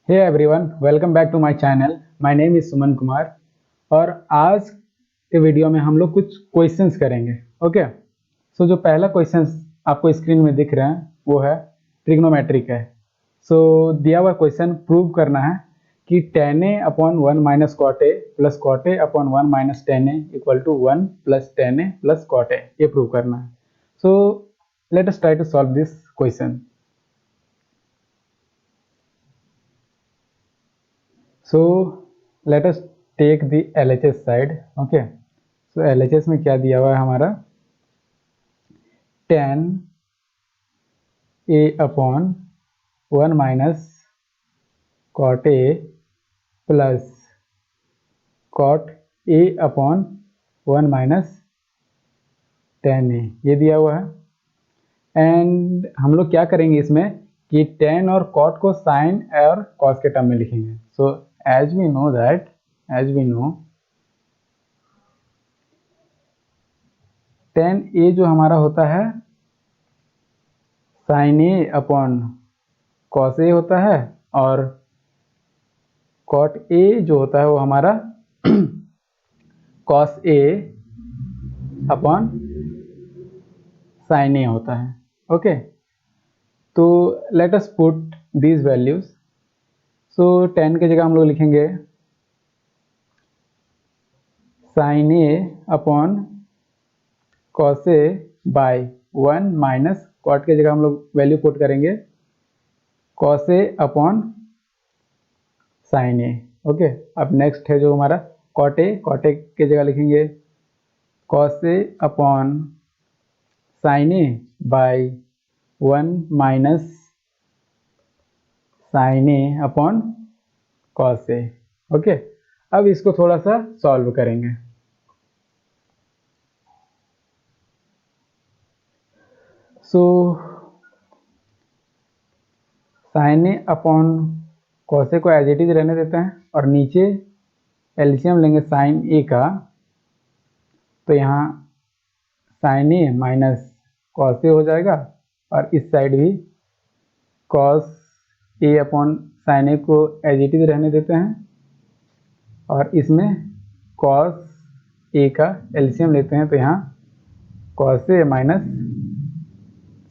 Hey everyone, welcome back to my channel. My name is Suman Kumar और आज के video में हम लोग कुछ क्वेश्चंस करेंगे। ओके, सो जो पहला क्वेश्चंस आपको स्क्रीन में दिख रहे हैं वो है ट्रिग्नोमेट्री का है। सो दिया हुआ क्वेश्चन प्रूव करना है कि tan a upon 1 minus cot A plus cot A upon 1 minus tan a equal to 1 plus tan a plus cot A, ये प्रूव करना है। So let us try to solve this question. So let us take the LHS side. Okay, so LHS में क्या दिया हुआ है हमारा tan a upon 1 minus cot a plus cot a upon 1 minus tan a, ये दिया हुआ है। एंड हम लोग क्या करेंगे इसमें कि tan और cot को sin और cos के टर्म में लिखेंगे। So as we know tan a जो हमारा होता है sin a upon cos a होता है और cot a जो होता है वो हमारा cos a upon sin a होता है। ओके, तो let us put these values. So tan की जगह हम लोग लिखेंगे sin a upon cos a by 1 minus cot की जगह हम लोग वैल्यू पुट करेंगे cos a upon sin a। Okay, अब नेक्स्ट है जो हमारा cot a की जगह लिखेंगे cos a upon sin a by 1 minus sin a upon cos a। Okay, अब इसको थोड़ा सा सॉल्व करेंगे। So sin a upon cos a को एज इट इज रहने देते हैं और नीचे एलसीएम लेंगे sin a का, तो यहाँ sin a minus cos a हो जाएगा और इस साइड भी cos a upon sin a को एज इट इज रहने देते हैं और इसमें cos a का एलसीएम लेते हैं, तो यहाँ cos a minus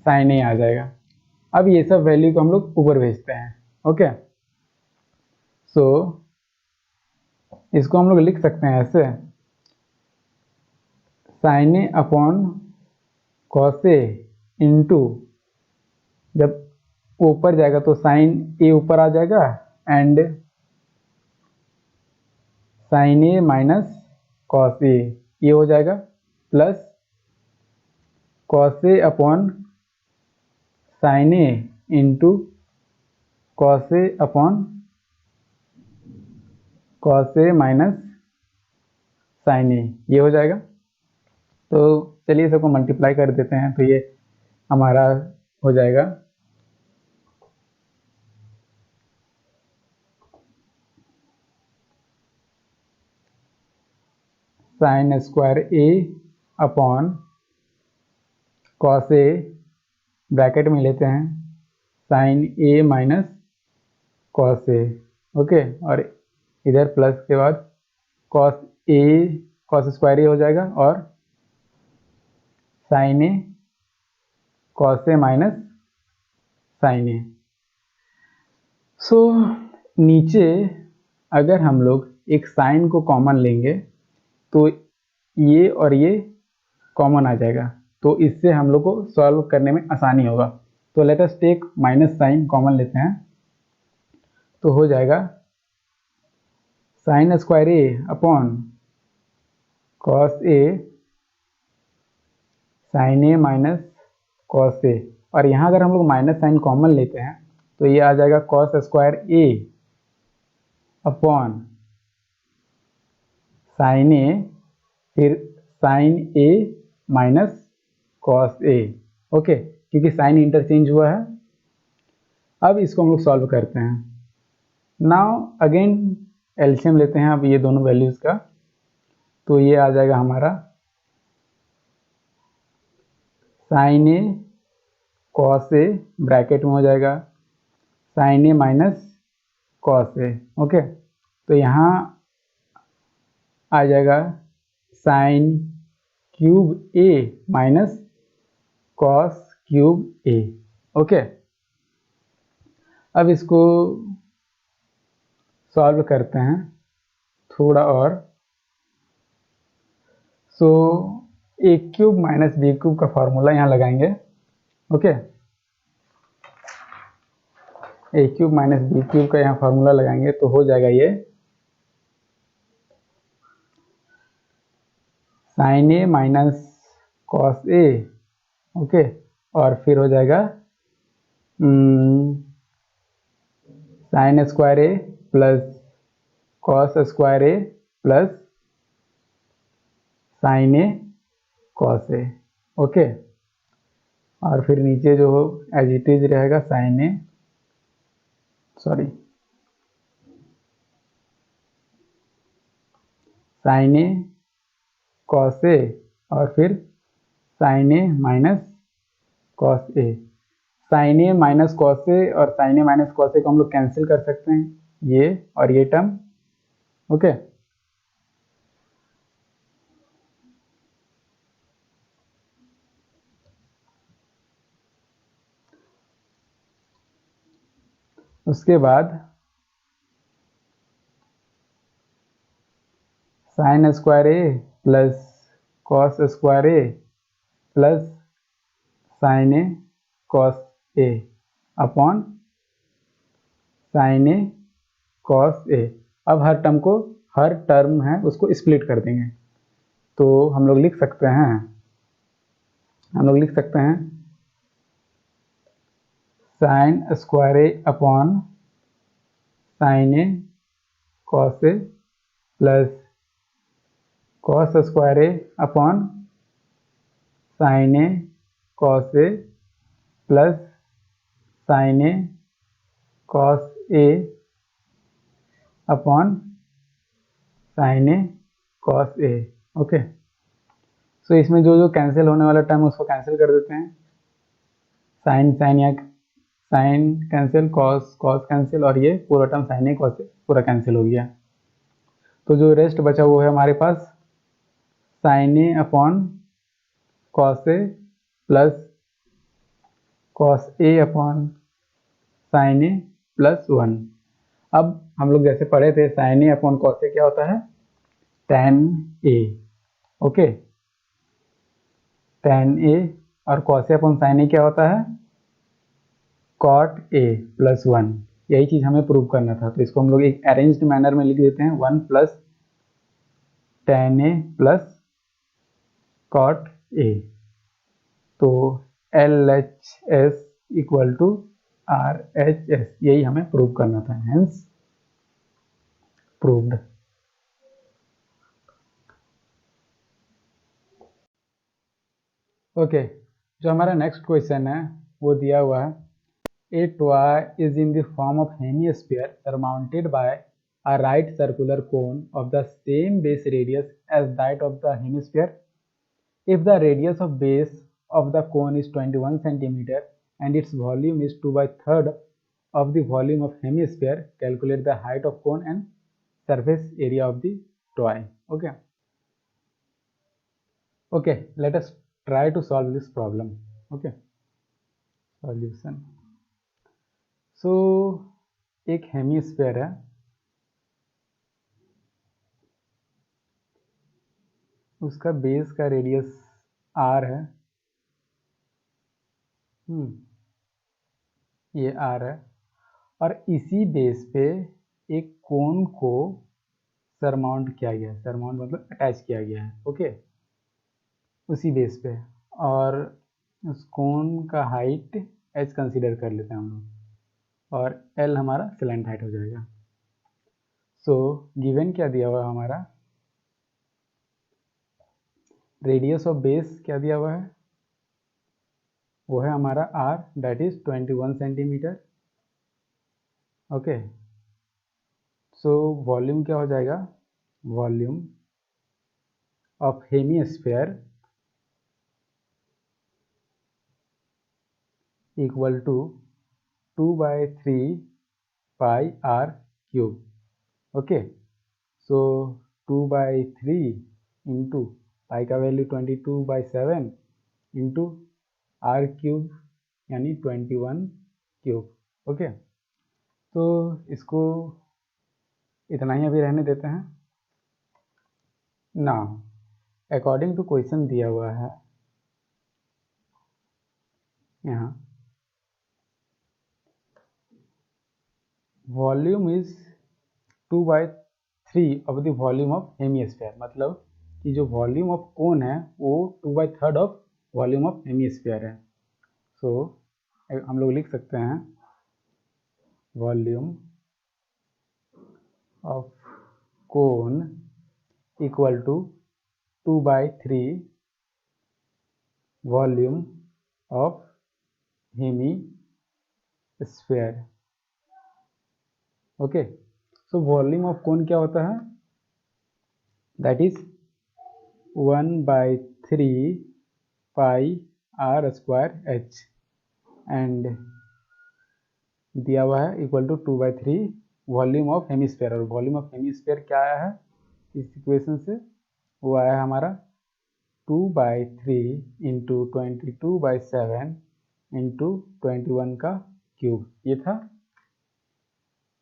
sin a आ जाएगा। अब ये सब वैल्यू को हम लोग ऊपर भेजते हैं। ओके, सो इसको हम लोग लिख सकते हैं ऐसे sin a upon cos a into, जब ऊपर जाएगा तो sin a ऊपर आ जाएगा and sin a minus cos a ये हो जाएगा plus cos a upon sin a into cos a upon cos a minus sin a ये हो जाएगा। तो चलिए सबको मल्टीप्लाई कर देते हैं, तो ये हमारा हो जाएगा sin square a upon cos a, bracket में लेते हैं sin a minus cos a। Okay, और इधर प्लस के बाद cos स्क्वायर a हो जाएगा और sin a cos a minus sin a। सो नीचे अगर हम लोग एक साइन को कॉमन लेंगे तो ये और ये कॉमन आ जाएगा, तो इससे हम लोग को सॉल्व करने में आसानी होगा। तो let us take minus sine common लेते हैं, तो हो जाएगा sine square A upon cos A sine A minus cos A, और यहाँ अगर हम लोग माइनस साइन कॉमन लेते हैं तो ये आ जाएगा cos square A upon sine ए, फिर sign A minus cos A. Okay, क्योंकि साइन इंटरचेंज हुआ है। अब इसको हम लोग सॉल्व करते हैं। नाउ अगेन एलसीएम लेते हैं अब ये दोनों वैल्यूज का, तो ये आ जाएगा हमारा sign A cos A, bracket में हो जाएगा sign A minus cos A. Okay, तो यहाँ आ जाएगा साइन क्यूब ए माइनस कॉस क्यूब ए। ओके, अब इसको सॉल्व करते हैं थोड़ा और। सो ए क्यूब माइनस बी क्यूब का फॉर्मूला यहाँ लगाएंगे। ओके, ए क्यूब माइनस बी क्यूब का यहाँ फॉर्मूला लगाएंगे तो हो जाएगा ये sign A minus cos A. Okay, और फिर हो जाएगा sine square A plus cos square A plus sign A cos A. Okay, और फिर नीचे जो एज इट इज रहेगा sign A sine A cos A और फिर sign A minus cos A. Sine A minus cos A और sign A minus cos ए को हम लोग कैंसिल कर सकते हैं, ये और ये टर्म। ओके, उसके बाद sign square A plus cos square A plus sign A cos A upon sine A cos A. अब हर टर्म है उसको स्प्लिट कर देंगे, तो हम लोग लिख सकते हैं sign square A upon sine A cos A plus cos square A upon sine A cos A plus sign A cos A upon sine A cos A. Okay, सो इसमें जो जो कैंसिल होने वाला टर्म उसको कैंसिल कर देते हैं। Sign cancel, cos cancel, और ये पूरा term sign A cos A पूरा कैंसिल हो गया। तो जो रेस्ट बचा वो है हमारे पास sign A upon cos A plus cos A upon sine A plus 1। अब हम लोग जैसे पढ़े थे साइन ए अपॉन कॉस ए क्या होता है, tan ए। ओके, tan ए, और कॉस ए अपॉन साइन ए क्या होता है, cot ए प्लस 1। यही चीज हमें प्रूव करना था, तो इसको हम लोग एक अरेंज्ड मैनर में लिख देते हैं 1 प्लस tan ए प्लस cot ए। तो LHS इक्वल टू RHS, यही हमें प्रूव करना था, हेंस प्रूव्ड। ओके, जो हमारा नेक्स्ट क्वेश्चन है वो दिया हुआ है A toy is in the form of hemisphere surmounted by a right circular cone of the same base radius as that of the hemisphere. If the radius of base of the cone is 21 cm and its volume is 2/3 of the volume of hemisphere, calculate the height of cone and surface area of the toy. Okay, let us try to solve this problem. Okay, solution. So एक hemisphere है, उसका base का radius r है, ये r है, और इसी base पे एक कोन को सरमाउंट किया गया है, सरमाउंट मतलब अटैच किया गया है। ओके, उसी बेस पे, और उस कोन का हाइट h कंसीडर कर लेते हैं हम लोग, और l हमारा स्लैंट हाइट हो जाएगा। सो गिवन क्या दिया हुआ है हमारा, रेडियस ऑफ बेस क्या दिया हुआ है, वो है हमारा r, that is 21 centimetre. Okay, so volume क्या हो जाएगा, volume of hemisphere equal to 2/3 pi r cube. Okay, so 2/3 into pi का वैल्यू 22/7 इंटू आर क्यूब यानी 21 क्यूब। ओके, तो इसको इतना ही अभी रहने देते हैं। नाउ अकॉर्डिंग टू क्वेश्चन दिया हुआ है यहाँ, volume is 2/3 of the volume of hemisphere, मतलब कि जो वॉल्यूम ऑफ कोन है वो 2/3 ऑफ वॉल्यूम ऑफ हेमिस्फीयर है। सो हम लोग लिख सकते हैं volume of cone equal to 2/3 volume of hemisphere. Okay, so volume of cone क्या होता है, that is 1/3 pi R square H, and दिया हुआ है equal to 2/3 volume of hemisphere. और वॉल्यूम ऑफ हेमिस्फीयर क्या आया है इस इक्वेशन से, वो आया है हमारा 2/3 इंटू 22/7 इंटू 21 का क्यूब, ये था।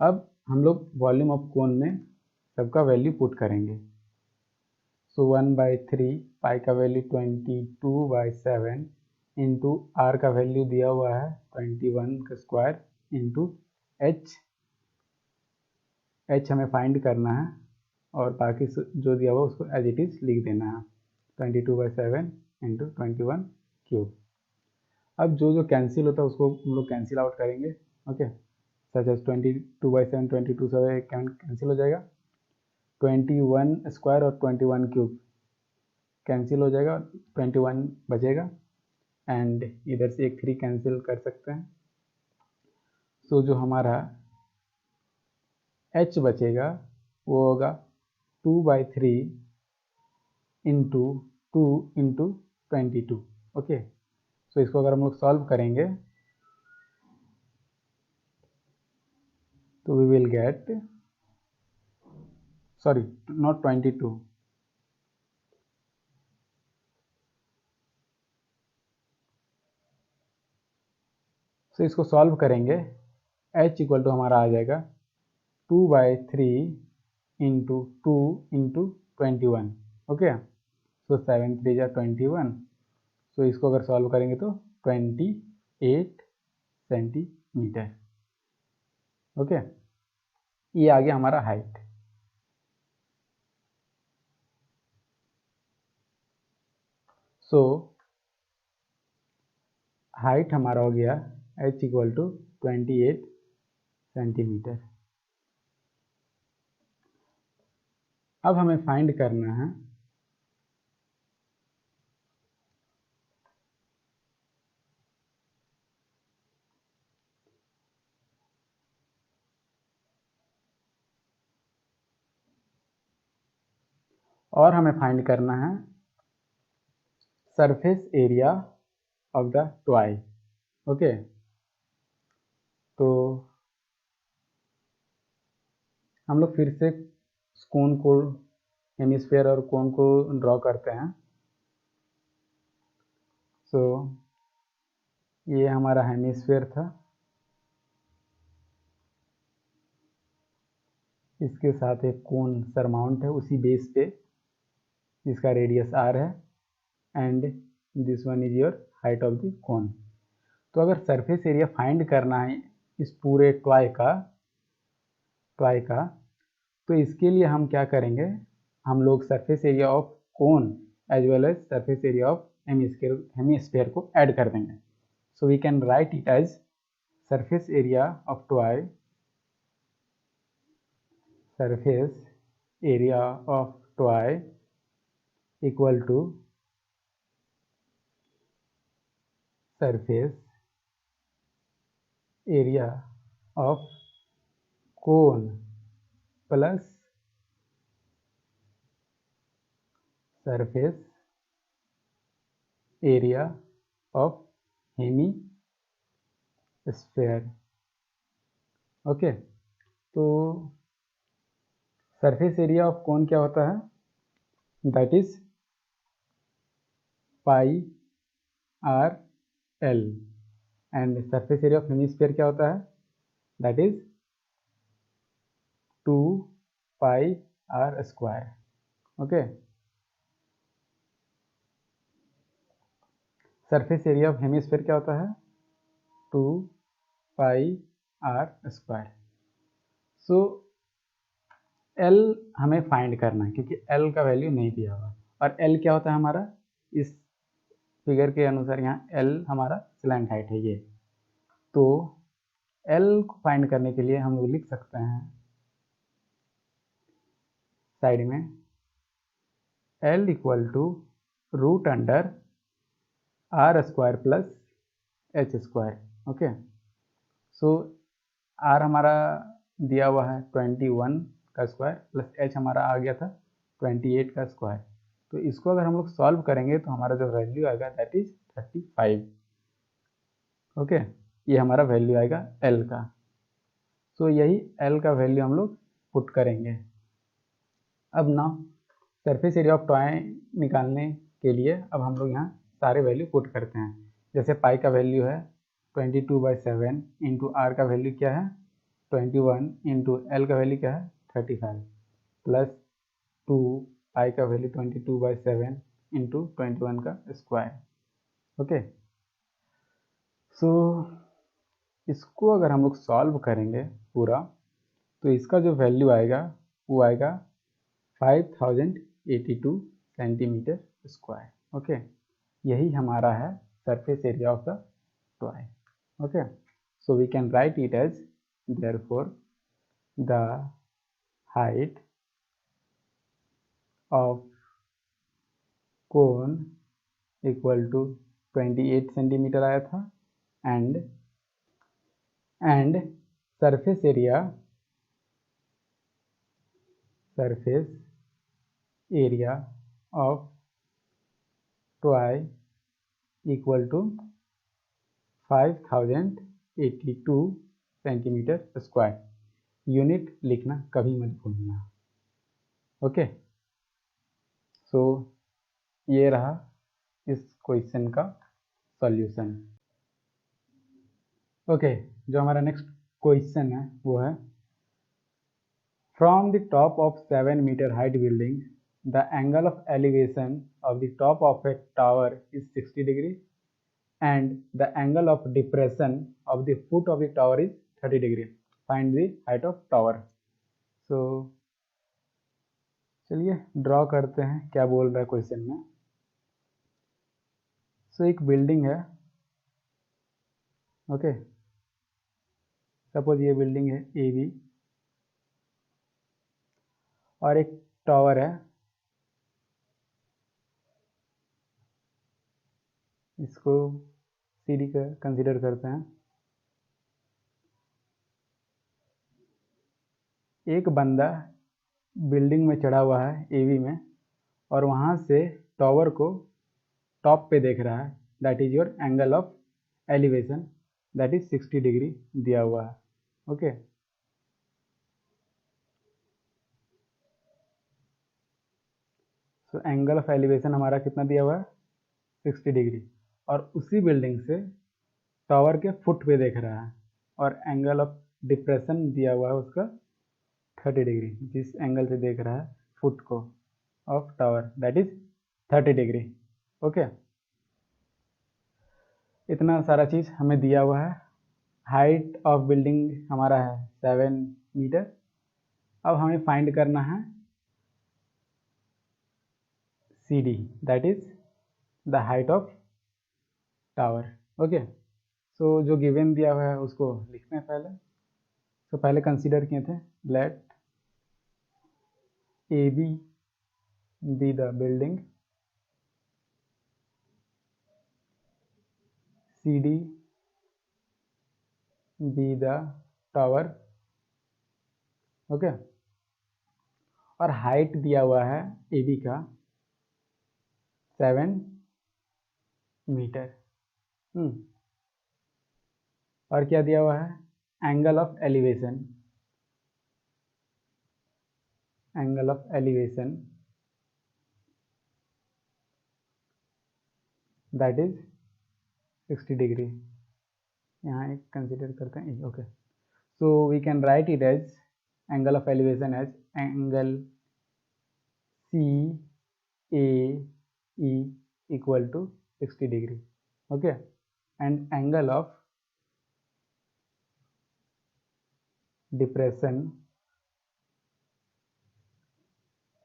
अब हम लोग वॉल्यूम ऑफ कोन में सबका वैल्यू पुट करेंगे। सो 1/3 पाई का वैल्यू 22/7 इंटू आर का वैल्यू दिया हुआ है 21 का स्क्वायर इंटू एच हमें फाइंड करना है, और बाकी जो दिया हुआ उसको एज इट इज लिख देना है 22/7 इंटू 21 क्यूब। अब जो कैंसिल होता है उसको हम लोग कैंसिल आउट करेंगे। ओके, सच एज 22/7 22 से कैंसिल हो जाएगा, 21 स्क्वायर और 21 क्यूब कैंसिल हो जाएगा, 21 बचेगा, एंड इधर से एक 3 कैंसिल कर सकते हैं। सो जो हमारा h बचेगा वो होगा 2/3 इंटू 2 इंटू 22। ओके, सो इसको अगर हम लोग सॉल्व करेंगे तो we will get, sorry not 22, so इसको सॉल्व करेंगे, h इक्वल टू हमारा आ जाएगा 2/3 इंटू 2 इंटू 21। ओके, सो 7 3 जा 21, सो इसको अगर सॉल्व करेंगे तो 28 सेंटीमीटर। ओके, ये आ गया हमारा हाइट। सो हाइट हमारा हो गया h इक्वल टू 28 सेंटीमीटर। अब हमें फाइंड करना है surface area of the toy. Okay, तो हम लोग फिर से कोन को, हेमिस्फीयर और कोन को ड्रॉ करते हैं। सो ये हमारा हेमिस्फीयर था, इसके साथ एक कोन सरमाउंट है उसी बेस पे जिसका रेडियस r है, and this one is your height of the cone. तो अगर सरफेस एरिया फाइंड करना है इस पूरे टॉय का, तो इसके लिए हम क्या करेंगे, हम लोग surface area of cone as well as surface area of hemisphere को ऐड कर देंगे। So we can write it as surface area of toy, surface area of toy equal to surface area of cone plus surface area of hemisphere. Okay, तो surface area of cone क्या होता है, that is pi R L, and surface area of hemisphere क्या होता है, that is 2 pi R square. Okay, surface area of hemisphere क्या होता है, 2 pi R square. So L हमें फाइंड करना है क्योंकि एल का वैल्यू नहीं दिया हुआ, और एल क्या होता है हमारा, इस फिगर के अनुसार यहाँ एल हमारा स्लैंट हाइट है ये। तो एल को फाइंड करने के लिए हम लोग लिख सकते हैं साइड में L equal to root under R square plus H square. Okay, so R हमारा दिया हुआ है 21 का स्क्वायर प्लस एच हमारा आ गया था 28 का स्क्वायर। तो इसको अगर हम लोग सॉल्व करेंगे तो हमारा जो वैल्यू आएगा दैट इज 35। ओके, ये हमारा वैल्यू आएगा एल का। सो यही एल का वैल्यू हम लोग पुट करेंगे। अब ना सरफेस एरिया ऑफ टॉय निकालने के लिए अब हम लोग यहाँ सारे वैल्यू पुट करते हैं। जैसे पाई का वैल्यू है 22/7 इंटू आर का वैल्यू क्या है 21 इंटू एल का वैल्यू क्या है 35 प्लस 2 पाई का वैल्यू 22/7 इंटू 21 का स्क्वायर। ओके, सो इसको अगर हम लोग सॉल्व करेंगे पूरा तो इसका जो वैल्यू आएगा वो आएगा 5082 सेंटीमीटर स्क्वायर। ओके, यही हमारा है surface area of the toy. Okay, so we can write it as therefore the height of cone equal to 28 centimetre आया था and surface area of toy equal to 5082 centimetre square. Unit लिखना कभी मत भूलना। Okay, so ये रहा इस question का सॉल्यूशन। ओके, जो हमारा नेक्स्ट क्वेश्चन है वो है from the top of 7 metre height building the angle of elevation of the top of a tower is 60 degree and the angle of depression of the foot of the tower is 30 degree. Find the height of tower. So चलिए draw करते हैं क्या बोल रहा है question में। सो एक building है। ओके, सपोज ये बिल्डिंग है ए बी और एक टावर है, इसको सी डी का कंसिडर करते हैं। एक बंदा बिल्डिंग में चढ़ा हुआ है ए बी में और वहाँ से टावर को टॉप पे देख रहा है, that is your angle of elevation that is 60 degree दिया हुआ है। Okay, so angle of elevation हमारा कितना दिया हुआ है 60 डिग्री और उसी बिल्डिंग से टावर के फुट पे देख रहा है और एंगल ऑफ डिप्रेशन दिया हुआ है उसका 30 डिग्री, जिस एंगल से देख रहा है फुट को of tower that is 30 degree. Okay, इतना सारा चीज़ हमें दिया हुआ है। हाइट ऑफ बिल्डिंग हमारा है 7 मीटर। अब हमें फाइंड करना है C D that is the height of tower. Okay, so जो गिवन दिया हुआ है उसको लिखते हैं पहले। तो पहले कंसीडर किए थे let A B be the building, C D be the tower. Okay, और हाइट दिया हुआ है ए बी का 7 मीटर। और क्या दिया हुआ है angle of elevation angle of elevation that is 60 degree. यहाँ एक कंसिडर करते हैं, okay. So we can write it as angle of elevation as angle C A E equal to 60 degree, okay. And angle of depression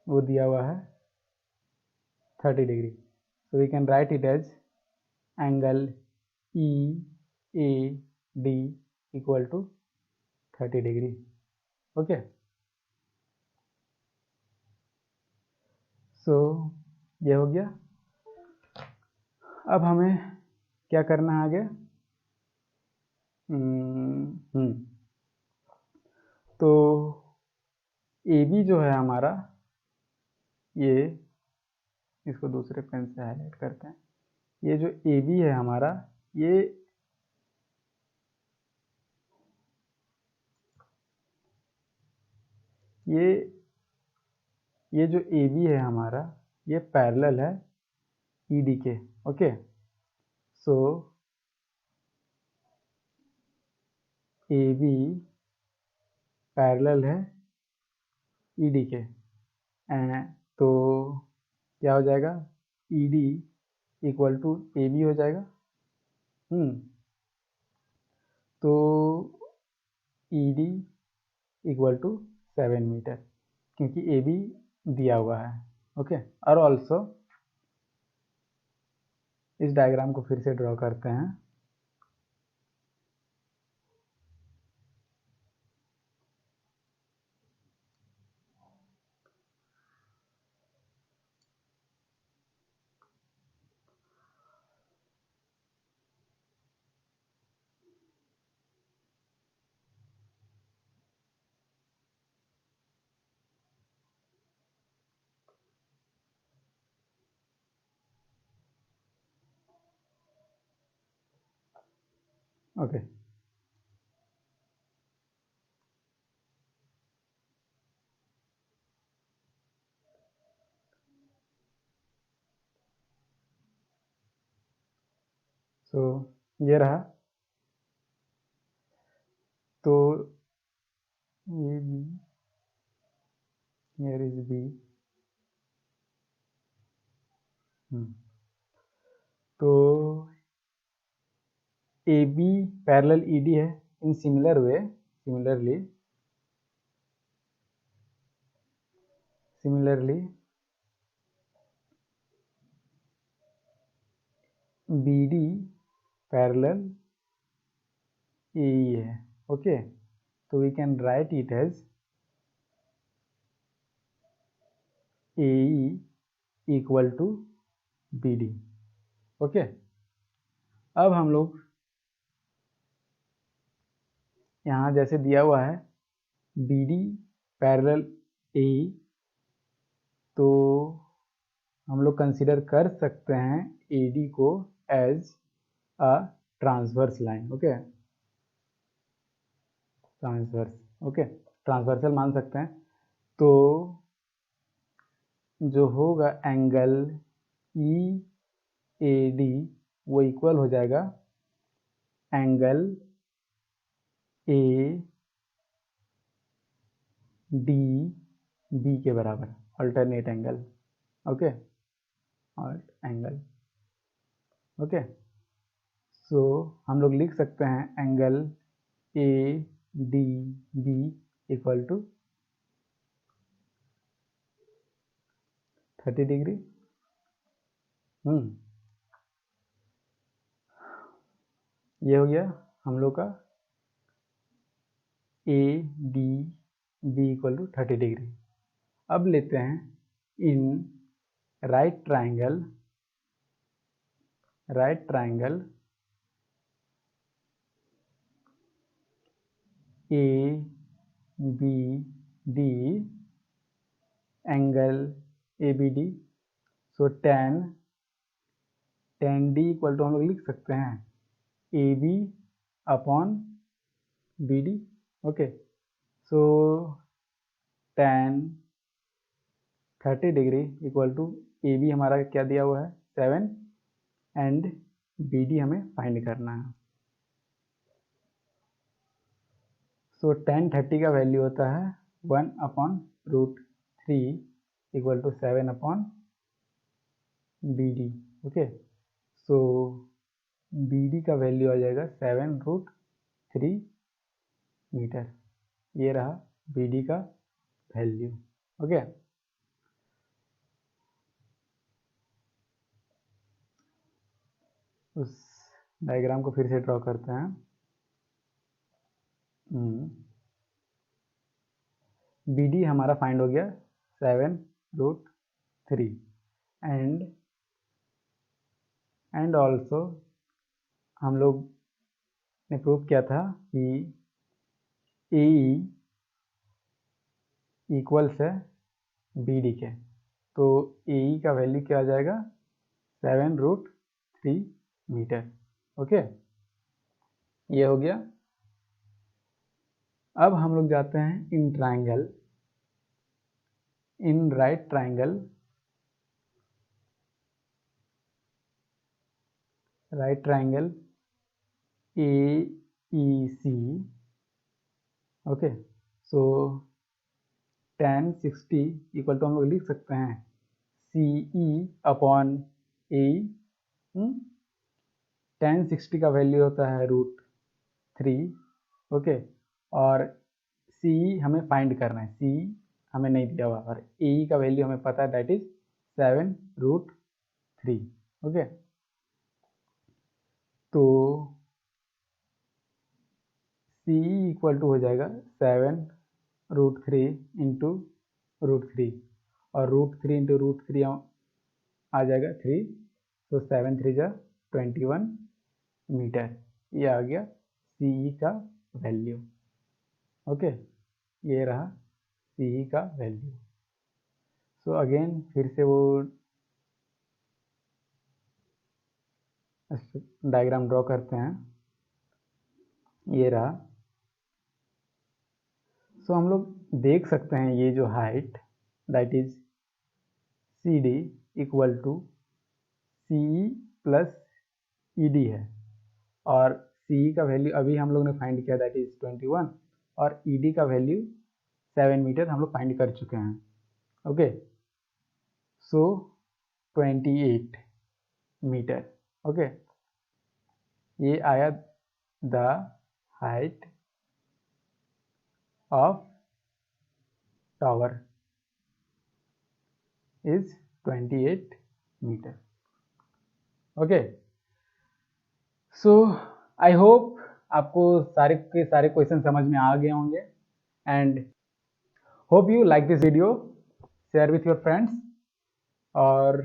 वो दिया हुआ है 30 degree. So we can write it as angle E A D equal to 30 degree, okay. So ये हो गया। अब हमें क्या करना है आगे? तो ए बी जो है हमारा, ये इसको दूसरे पेन से हाईलाइट करते हैं। ये जो ए बी है हमारा, ये जो ए बी है हमारा, ये पैरेलल है ई डी के, okay. So A B parallel है ई डी के, तो क्या हो जाएगा? E D equal to A B हो जाएगा। तो E D equal to 7 metre, क्योंकि ए बी दिया हुआ है, ओके। और ऑल्सो इस डायग्राम को फिर से ड्रॉ करते हैं। ओके, सो ये रहा। तो ये बी, here is B, तो A B parallel E D है। इन similarly B D parallel A E है, ओके। तो we can write it as A E equal to B D, okay. अब हम लोग यहाँ जैसे दिया हुआ है B D parallel A E, तो हम लोग कंसिडर कर सकते हैं ए डी को as a transverse line, okay. Transversal मान सकते हैं। तो जो होगा एंगल ई ए डी वो इक्वल हो जाएगा एंगल ए डी बी के बराबर, alternate angle, okay. Alt angle, okay. So हम लोग लिख सकते हैं angle A D B equal to 30 degree. ये हो गया हम लोग का A D B equal to 30 degree. अब लेते हैं in right triangle A B D angle A B D. So tan D equal to हम लोग लिख सकते हैं A B upon B D, okay. So tan 30 degree equal to A B हमारा क्या दिया हुआ है 7 एंड बी डी हमें फाइंड करना है। सो tan 30 का वैल्यू होता है 1/√3 equal to 7 B D. Okay, so B D का वैल्यू आ जाएगा 7√3 मीटर। ये रहा बी डी का वैल्यू। ओके, उस डायग्राम को फिर से ड्रॉ करते हैं। बी डी हमारा फाइंड हो गया 7√3 एंड ऑल्सो हम लोग ने प्रूव किया था कि ए इक्वल्स है बी डी के, तो ए का वैल्यू क्या आ जाएगा 7√3 मीटर। ओके, ये हो गया। अब हम लोग जाते हैं in triangle, in right triangle, right triangle A E C. Okay, so tan 60 equal to हम लोग लिख सकते हैं सी ई अपॉन ए। tan 60 का वैल्यू होता है √3। ओके, और सी हमें फाइंड करना है, सी हमें नहीं दिया हुआ और ए का वैल्यू हमें पता है, दैट इज 7√3। ओके, तो सी इक्वल टू हो जाएगा 7√3 इंटू √3 और √3 इंटू √3 आ जाएगा 3, तो 7 3 जा 21 मीटर। ये आ गया सी का वैल्यू। ओके, ये रहा सी का वैल्यू। सो अगेन फिर से वो डायग्राम ड्रॉ करते हैं। ये रहा। सो हम लोग देख सकते हैं ये जो height that is C D equal to C plus E D है, और सी का वैल्यू अभी हम लोग ने फाइंड किया दैट इज 21 और ई डी का वैल्यू 7 मीटर हम लोग फाइंड कर चुके हैं। ओके, सो 28 मीटर। ओके, ये आया the height of tower is 28 metre. Okay, so I hope आपको सारे के सारे क्वेश्चन समझ में आ गए होंगे and hope you like this video, share with your friends और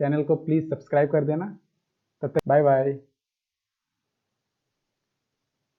चैनल को प्लीज़ सब्सक्राइब कर देना। तब तक बाय बाय।